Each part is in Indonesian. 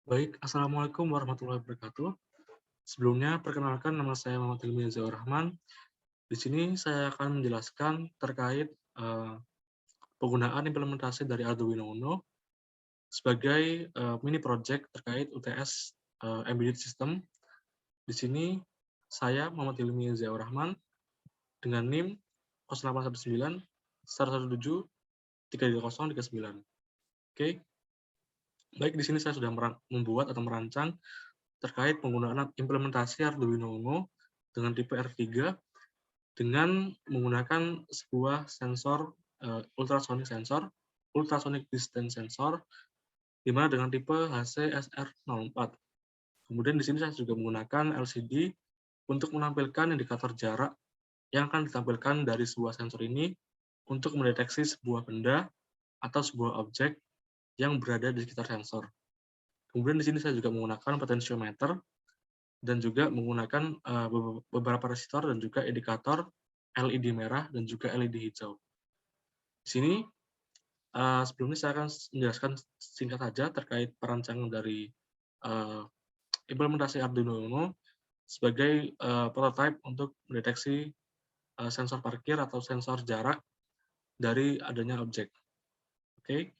Baik, Assalamualaikum warahmatullahi wabarakatuh. Sebelumnya, perkenalkan nama saya Muhammad Hilmi Zaur Rahman. Di sini saya akan menjelaskan terkait penggunaan implementasi dari Arduino Uno sebagai mini project terkait UTS Embedded System. Di sini saya Muhammad Hilmi Zaur Rahman dengan NIM 0819 117 33039. Oke, baik di sini saya sudah membuat atau merancang terkait penggunaan implementasi Arduino Uno dengan tipe R3 dengan menggunakan sebuah sensor ultrasonic distance sensor, di mana dengan tipe HC-SR04. Kemudian di sini saya juga menggunakan LCD untuk menampilkan indikator jarak yang akan ditampilkan dari sebuah sensor ini untuk mendeteksi sebuah benda atau sebuah objek yang berada di sekitar sensor. Kemudian di sini saya juga menggunakan potensiometer dan juga menggunakan beberapa resistor dan juga indikator LED merah dan juga LED hijau. Di sini sebelumnya saya akan menjelaskan singkat saja terkait perancangan dari implementasi Arduino Uno sebagai prototipe untuk mendeteksi sensor parkir atau sensor jarak dari adanya objek. Oke,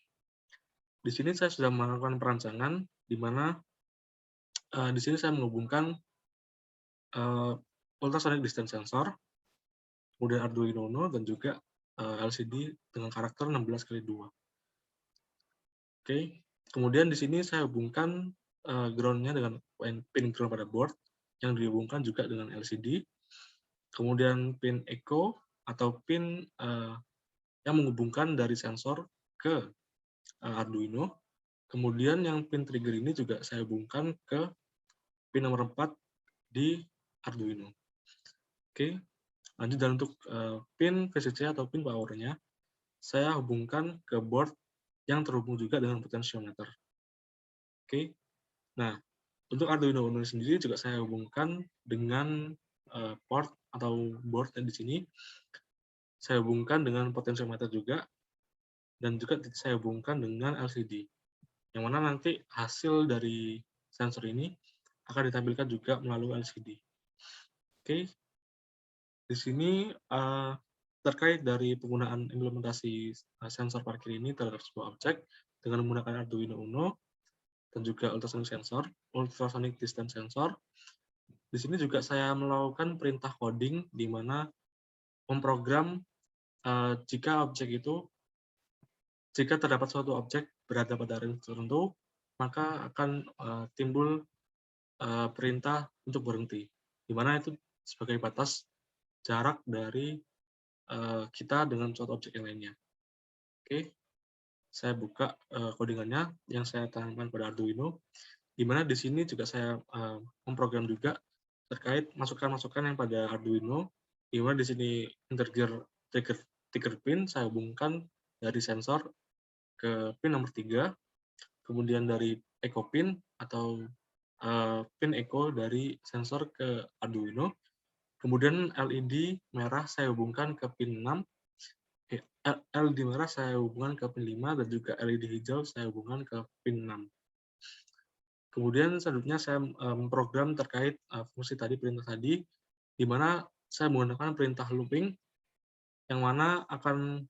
di sini saya sudah melakukan perancangan di mana di sini saya menghubungkan ultrasonic distance sensor, kemudian Arduino Uno dan juga LCD dengan karakter 16x2. Oke, kemudian di sini saya hubungkan ground-nya dengan pin ground pada board yang dihubungkan juga dengan LCD. Kemudian pin echo atau pin yang menghubungkan dari sensor ke Arduino. Kemudian yang pin trigger ini juga saya hubungkan ke pin nomor 4 di Arduino. Oke, lanjut dan untuk pin VCC atau pin power-nya, saya hubungkan ke board yang terhubung juga dengan potensiometer. Oke, nah untuk Arduino Uno sendiri juga saya hubungkan dengan port atau board yang di sini. Saya hubungkan dengan potensiometer juga, dan juga saya hubungkan dengan LCD. Yang mana nanti hasil dari sensor ini akan ditampilkan juga melalui LCD. Oke, di sini terkait dari penggunaan implementasi sensor parkir ini terhadap sebuah objek dengan menggunakan Arduino Uno dan juga ultrasonic distance sensor. Di sini juga saya melakukan perintah coding di mana memprogram jika terdapat suatu objek berada pada range tertentu, maka akan timbul perintah untuk berhenti, di mana itu sebagai batas jarak dari kita dengan suatu objek yang lainnya. Oke, saya buka codingannya yang saya tanamkan pada Arduino, di mana di sini juga saya memprogram juga terkait masukan-masukan yang pada Arduino, di mana di sini trigger pin saya hubungkan dari sensor ke pin nomor 3, kemudian dari echo pin atau pin echo dari sensor ke Arduino, kemudian LED merah saya hubungkan ke pin 6, LED merah saya hubungkan ke pin 5, dan juga LED hijau saya hubungkan ke pin 6. Kemudian selanjutnya saya memprogram terkait fungsi tadi, perintah tadi, di mana saya menggunakan perintah looping, yang mana akan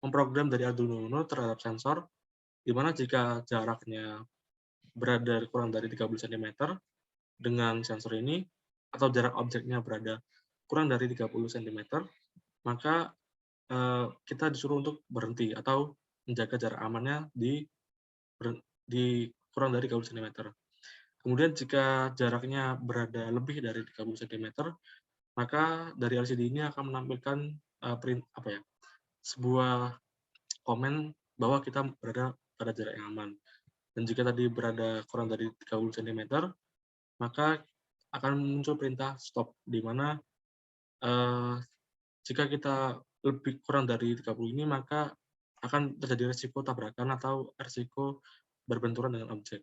memprogram dari Arduino Uno terhadap sensor, di mana jika jaraknya berada kurang dari 30 cm dengan sensor ini, atau jarak objeknya berada kurang dari 30 cm, maka kita disuruh untuk berhenti atau menjaga jarak amannya di kurang dari 30 cm. Kemudian jika jaraknya berada lebih dari 30 cm, maka dari LCD ini akan menampilkan sebuah komen bahwa kita berada pada jarak yang aman. Dan jika tadi berada kurang dari 30 cm, maka akan muncul perintah stop, di mana jika kita lebih kurang dari 30 ini, maka akan terjadi resiko tabrakan atau resiko berbenturan dengan objek.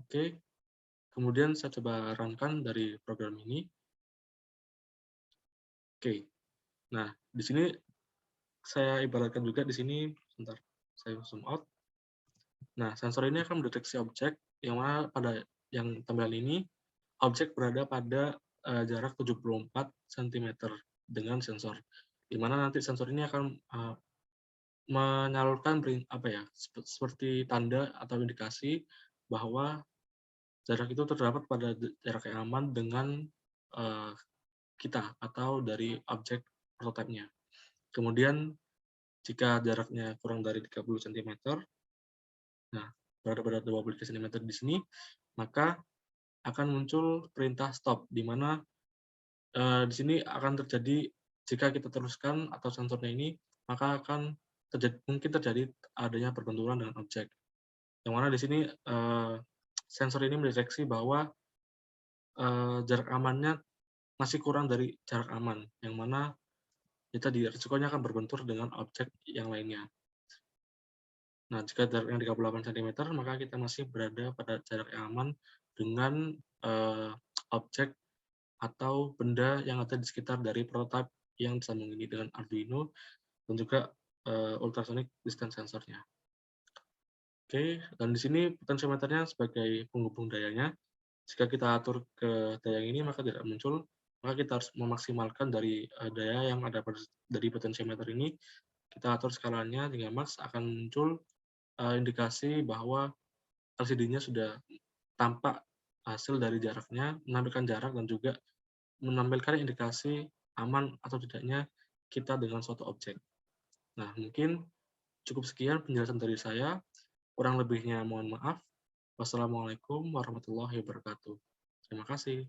Oke, kemudian saya coba runkan dari program ini. Oke, nah di sini saya ibaratkan juga di sini, sebentar, saya zoom out. Nah, sensor ini akan mendeteksi objek yang mana pada yang tampilan ini, objek berada pada jarak 74 cm dengan sensor. Di mana nanti sensor ini akan menyalurkan apa ya, seperti tanda atau indikasi bahwa jarak itu terdapat pada jarak yang aman dengan kita atau dari objek prototipe-nya. Kemudian jika jaraknya kurang dari 30 cm, nah berada pada 20 cm di sini, maka akan muncul perintah stop, di mana di sini akan terjadi jika kita teruskan atau sensornya ini, maka akan mungkin terjadi adanya perbenturan dengan objek. Yang mana di sini sensor ini mendeteksi bahwa jarak amannya masih kurang dari jarak aman, yang mana kita risikonya akan berbentur dengan objek yang lainnya. Nah, jika jaraknya 38 cm, maka kita masih berada pada jarak yang aman dengan objek atau benda yang ada di sekitar dari prototipe yang disambung ini dengan Arduino dan juga ultrasonic distance sensornya. Oke, dan di sini potensiometernya sebagai penghubung dayanya. Jika kita atur ke daya ini maka tidak muncul, maka kita harus memaksimalkan dari daya yang ada dari potensiometer ini. Kita atur skalanya hingga max, akan muncul indikasi bahwa LCD-nya sudah tampak hasil dari jaraknya, menampilkan jarak dan juga menampilkan indikasi aman atau tidaknya kita dengan suatu objek. Nah, mungkin cukup sekian penjelasan dari saya. Kurang lebihnya mohon maaf. Wassalamualaikum warahmatullahi wabarakatuh. Terima kasih.